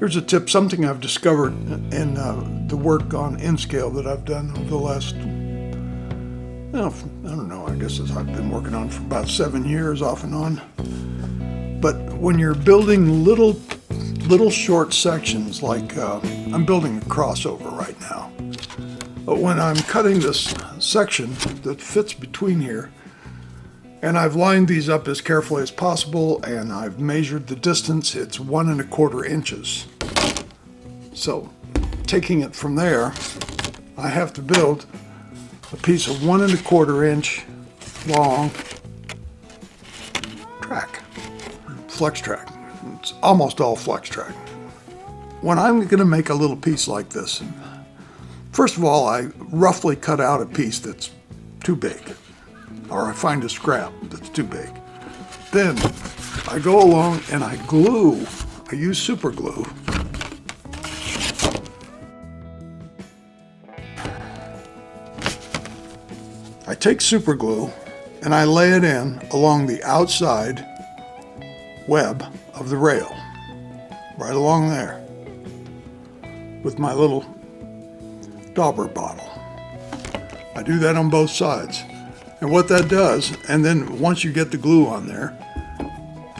Here's a tip, something I've discovered in the work on N-scale that I've done over the last, well, I don't know, I guess I've been working on for about 7 years off and on. But when you're building little short sections, like I'm building a crossover right now. But when I'm cutting this section that fits between here, and I've lined these up as carefully as possible, and I've measured the distance, it's 1 1/4 inches. So taking it from there, I have to build a piece of 1 1/4 inch long track, flex track. It's almost all flex track. When I'm going to make a little piece like this, first of all, I roughly cut out a piece that's too big, or I find a scrap that's too big. Then I go along and I glue. I use super glue. I take super glue and I lay it in along the outside web of the rail, right along there, with my little dauber bottle. I do that on both sides. And what that does, and then once you get the glue on there,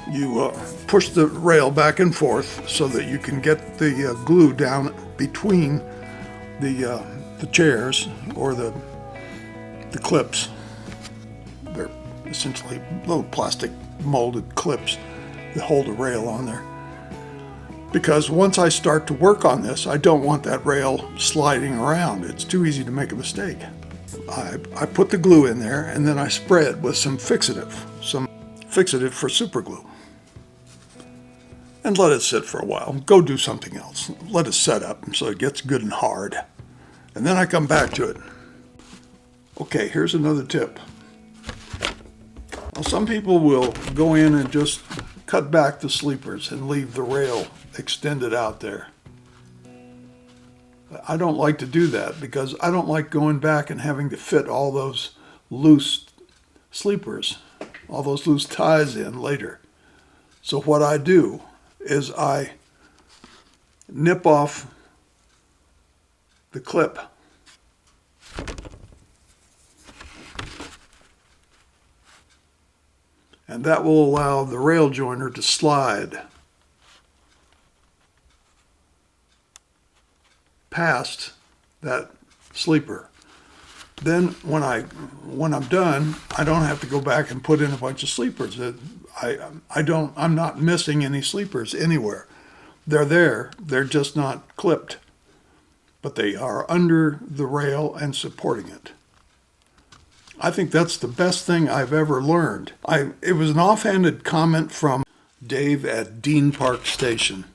you push the rail back and forth so that you can get the glue down between the chairs or the clips. They're essentially little plastic molded clips that hold the rail on there. Because once I start to work on this, I don't want that rail sliding around. It's too easy to make a mistake. I put the glue in there and then I spread with some fixative for super glue. And let it sit for a while. Go do something else. Let it set up so it gets good and hard. And then I come back to it. Okay, here's another tip. Well, some people will go in and just cut back the sleepers and leave the rail extended out there. I don't like to do that because I don't like going back and having to fit all those loose sleepers, all those loose ties in later. So what I do is I nip off the clip. And that will allow the rail joiner to slide past that sleeper. Then when I'm done, I don't have to go back and put in a bunch of sleepers. I'm not missing any sleepers anywhere. They're there, they're just not clipped, but they are under the rail and supporting it. I think that's the best thing I've ever learned. It was an offhanded comment from Dave at Dean Park Station.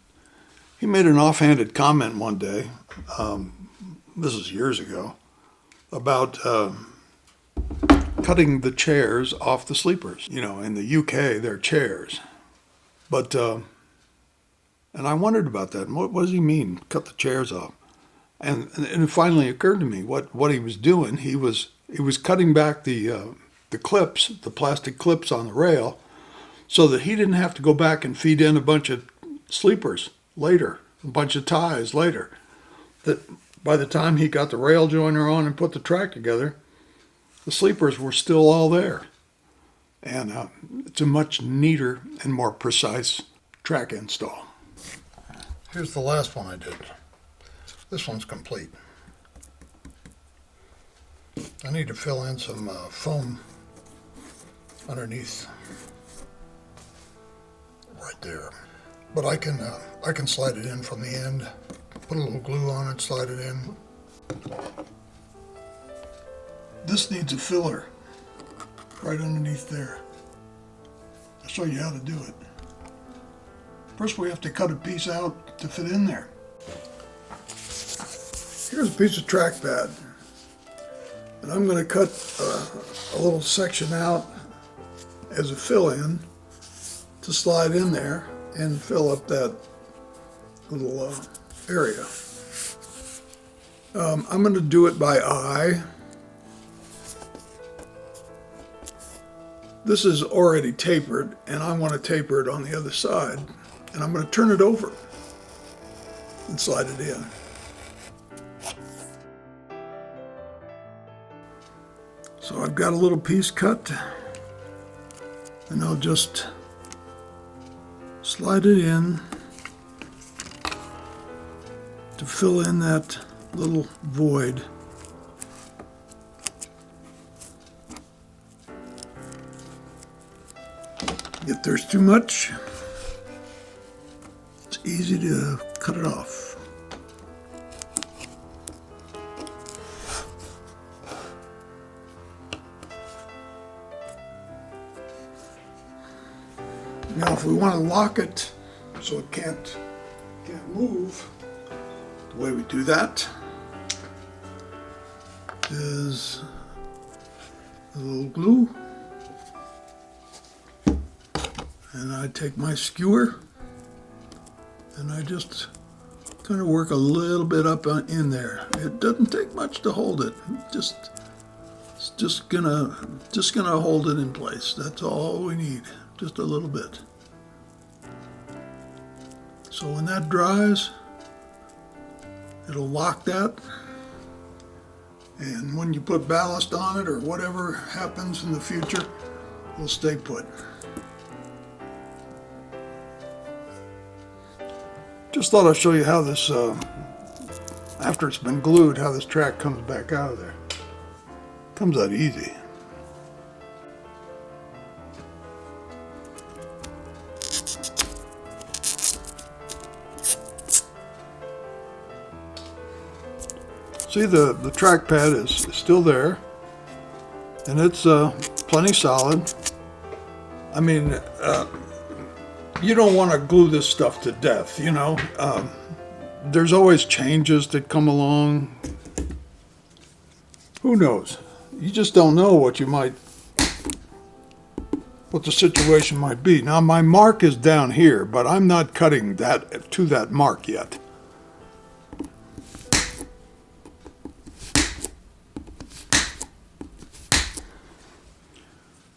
He made an offhanded comment one day, this is years ago, about cutting the chairs off the sleepers. You know, in the UK, they're chairs. But, and I wondered about that. What does he mean, cut the chairs off? And it finally occurred to me what he was doing. He was cutting back the clips, the plastic clips on the rail, so that he didn't have to go back and feed in a bunch of sleepers later, a bunch of ties later. That by the time he got the rail joiner on and put the track together, the sleepers were still all there. And it's a much neater and more precise track install. Here's the last one I did. This one's complete. I need to fill in some foam underneath right there. But I can slide it in from the end, put a little glue on it, slide it in. This needs a filler right underneath there. I'll show you how to do it. First we have to cut a piece out to fit in there. Here's a piece of track pad. And I'm going to cut a little section out as a fill-in to slide in there and fill up that little area. I'm going to do it by eye. This is already tapered, and I want to taper it on the other side. And I'm going to turn it over. and slide it in. So I've got a little piece cut, and I'll just slide it in to fill in that little void. If there's too much, it's easy to cut it off. Now, if we want to lock it so it can't move, the way we do that is a little glue, and I take my skewer and I just kind of work a little bit up in there. It doesn't take much to hold it. It's just gonna hold it in place. That's all we need. Just a little bit. So when that dries, it'll lock that. And when you put ballast on it or whatever happens in the future, it'll stay put. Just thought I'd show you how this, after it's been glued, how this track comes back out of there. Comes out easy. See, the trackpad is still there, and it's plenty solid. I mean, you don't want to glue this stuff to death, you know. There's always changes that come along. Who knows? You just don't know what the situation might be. Now, my mark is down here, but I'm not cutting that to that mark yet.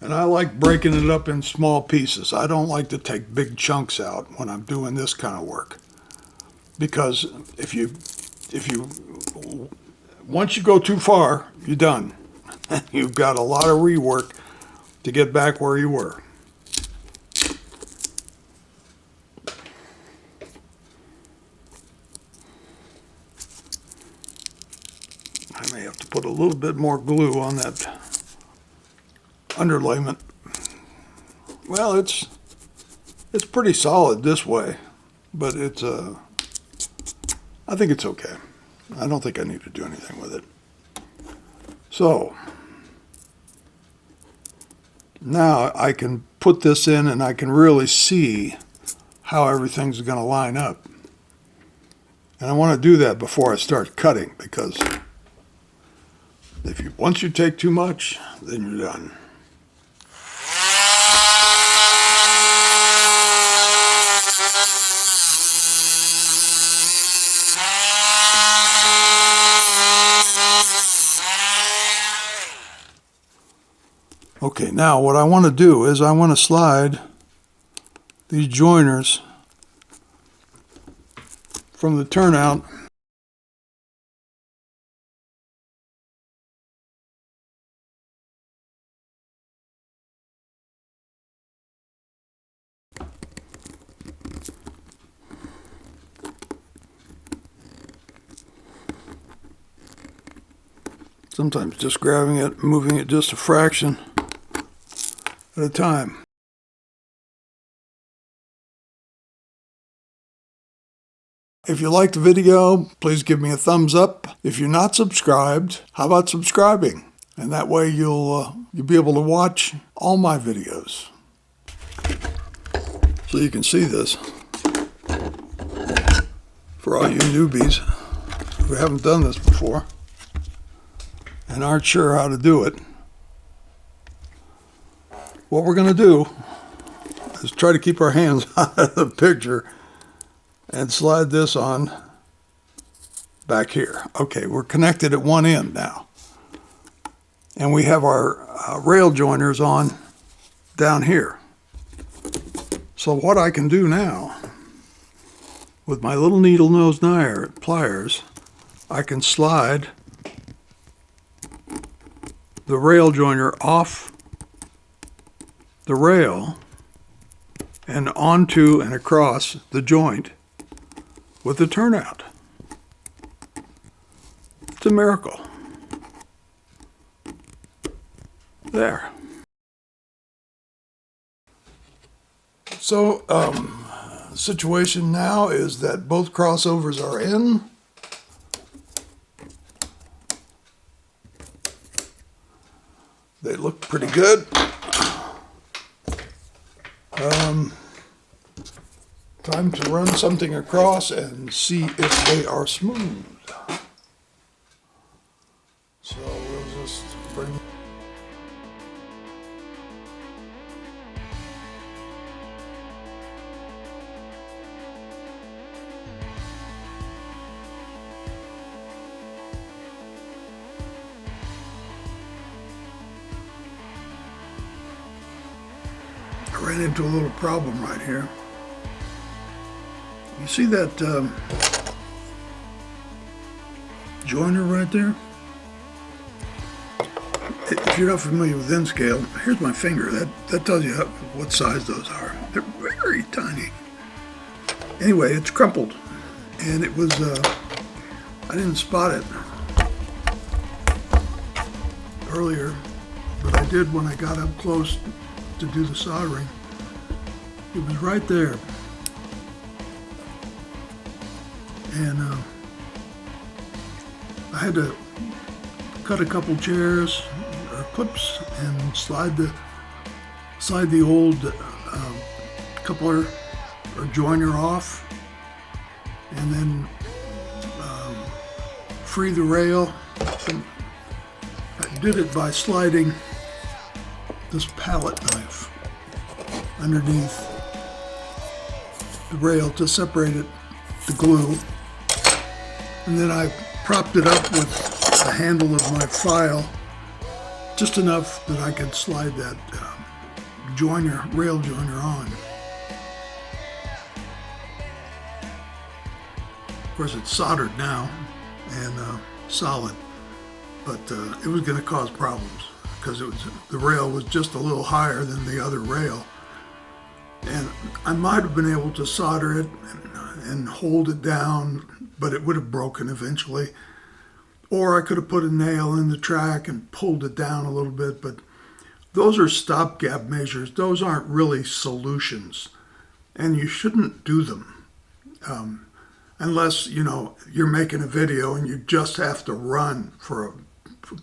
And I like breaking it up in small pieces. I don't like to take big chunks out when I'm doing this kind of work. Because once you go too far, you're done. You've got a lot of rework to get back where you were. I may have to put a little bit more glue on that underlayment. Well, it's pretty solid this way, but I think it's okay. I don't think I need to do anything with it. So now I can put this in and I can really see how everything's going to line up. And I want to do that before I start cutting, because once you take too much, then you're done. Okay, now what I want to do is I want to slide these joiners from the turnout sometimes just grabbing it, moving it just a fraction at a time. If you liked the video, please give me a thumbs up. If you're not subscribed, how about subscribing? And that way you'll be able to watch all my videos. So you can see this for all you newbies who haven't done this before and aren't sure how to do it. What we're going to do is try to keep our hands out of the picture and slide this on back here. Okay, we're connected at one end now. And we have our rail joiners on down here. So what I can do now with my little needle nose pliers, I can slide the rail joiner off the rail and onto and across the joint with the turnout. It's a miracle. There. So, the situation now is that both crossovers are in. They look pretty good. Time to run something across and see if they are smooth. So we'll just bring... I ran into a little problem right here. You see that joiner right there? If you're not familiar with N scale, here's my finger. That tells you what size those are. They're very tiny. Anyway, it's crumpled, and it was, I didn't spot it earlier, but I did when I got up close to do the soldering. It was right there. And I had to cut a couple chairs or clips and slide the old coupler or joiner off, and then free the rail. And I did it by sliding this palette knife underneath the rail to separate it, the glue. And then I propped it up with the handle of my file, just enough that I could slide that rail joiner on. Of course, it's soldered now and solid, but it was going to cause problems because the rail was just a little higher than the other rail. And I might have been able to solder it and hold it down, but it would have broken eventually. Or I could have put a nail in the track and pulled it down a little bit, but those are stopgap measures. Those aren't really solutions, and you shouldn't do them unless, you know, you're making a video and you just have to run for a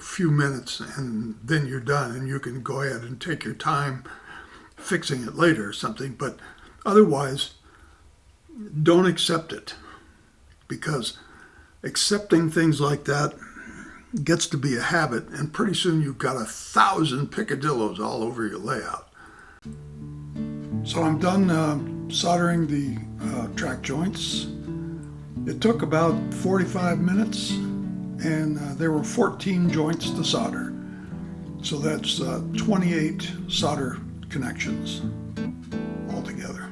few minutes and then you're done and you can go ahead and take your time fixing it later or something. But otherwise, don't accept it, because accepting things like that gets to be a habit, and pretty soon you've got 1,000 picadillos all over your layout. So I'm done soldering the track joints. It took about 45 minutes, and there were 14 joints to solder. So that's 28 solder connections altogether.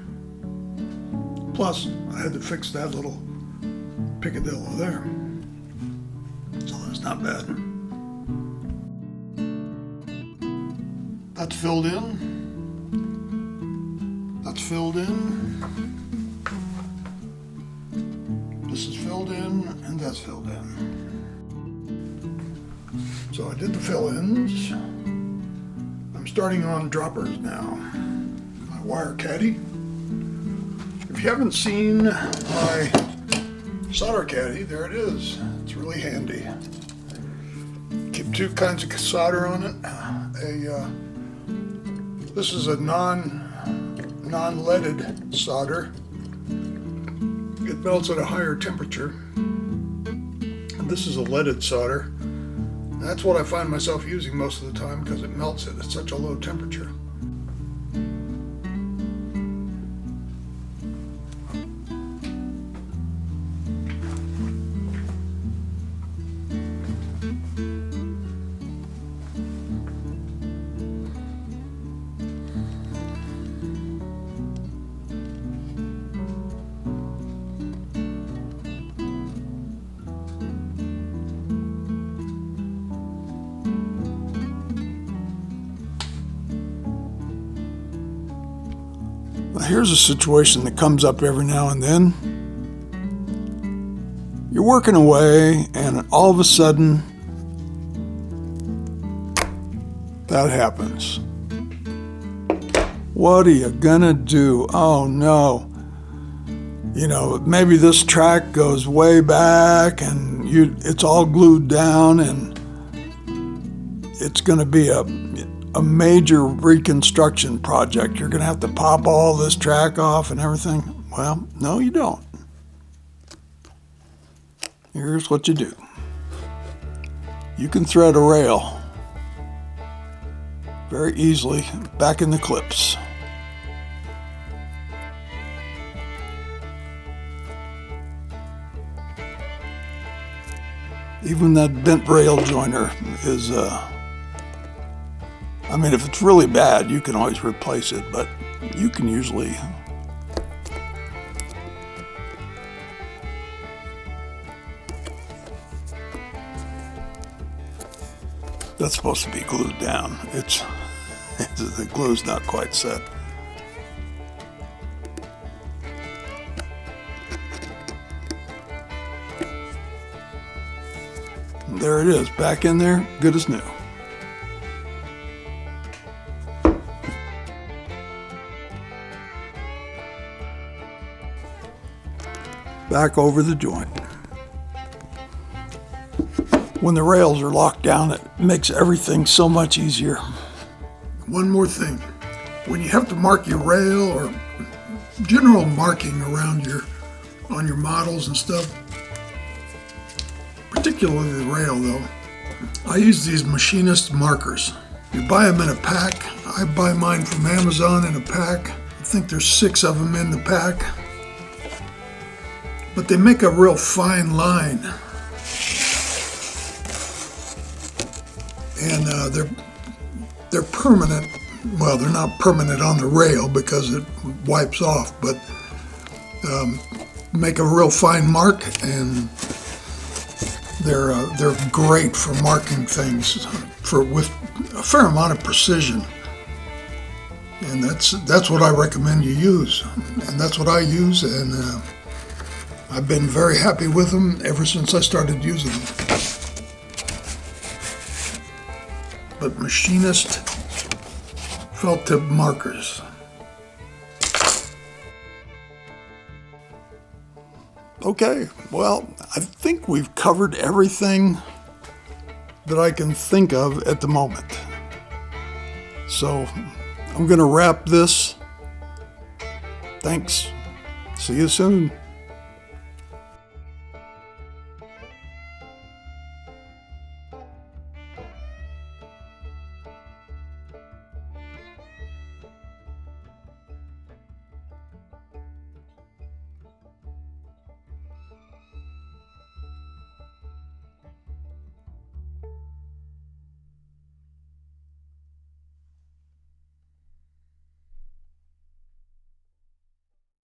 Plus, I had to fix that little picadillo there. So that's not bad. That's filled in. That's filled in. This is filled in, and that's filled in. So I did the fill-ins. I'm starting on droppers now. My wire caddy. If you haven't seen my solder caddy, there it is. It's really handy. Keep two kinds of solder on it. This is a non-leaded solder. It melts at a higher temperature. And this is a leaded solder. And that's what I find myself using most of the time because it melts it at such a low temperature. here's a situation that comes up every now and then. You're working away, and all of a sudden, that happens. What are you gonna do? Oh no. You know, maybe this track goes way back and it's all glued down, and it's gonna be a major reconstruction project. You're gonna have to pop all this track off and everything. Well, no, you don't. Here's what you do. You can thread a rail very easily back in the clips. Even that bent rail joiner is, I mean, if it's really bad, you can always replace it, but you can usually that's supposed to be glued down. The glue's not quite set. And there it is, back in there, good as new. Back over the joint. When the rails are locked down, it makes everything so much easier. One more thing. When you have to mark your rail or general marking around on your models and stuff, particularly the rail though, I use these machinist markers. You buy them in a pack. I buy mine from Amazon in a pack. I think there's 6 of them in the pack. But they make a real fine line. And they're permanent. Well, they're not permanent on the rail because it wipes off, but make a real fine mark, and they're great for marking things with a fair amount of precision. And that's what I recommend you use, and that's what I use, and I've been very happy with them ever since I started using them. But machinist felt tip markers. Okay, well, I think we've covered everything that I can think of at the moment. So I'm going to wrap this. Thanks. See you soon.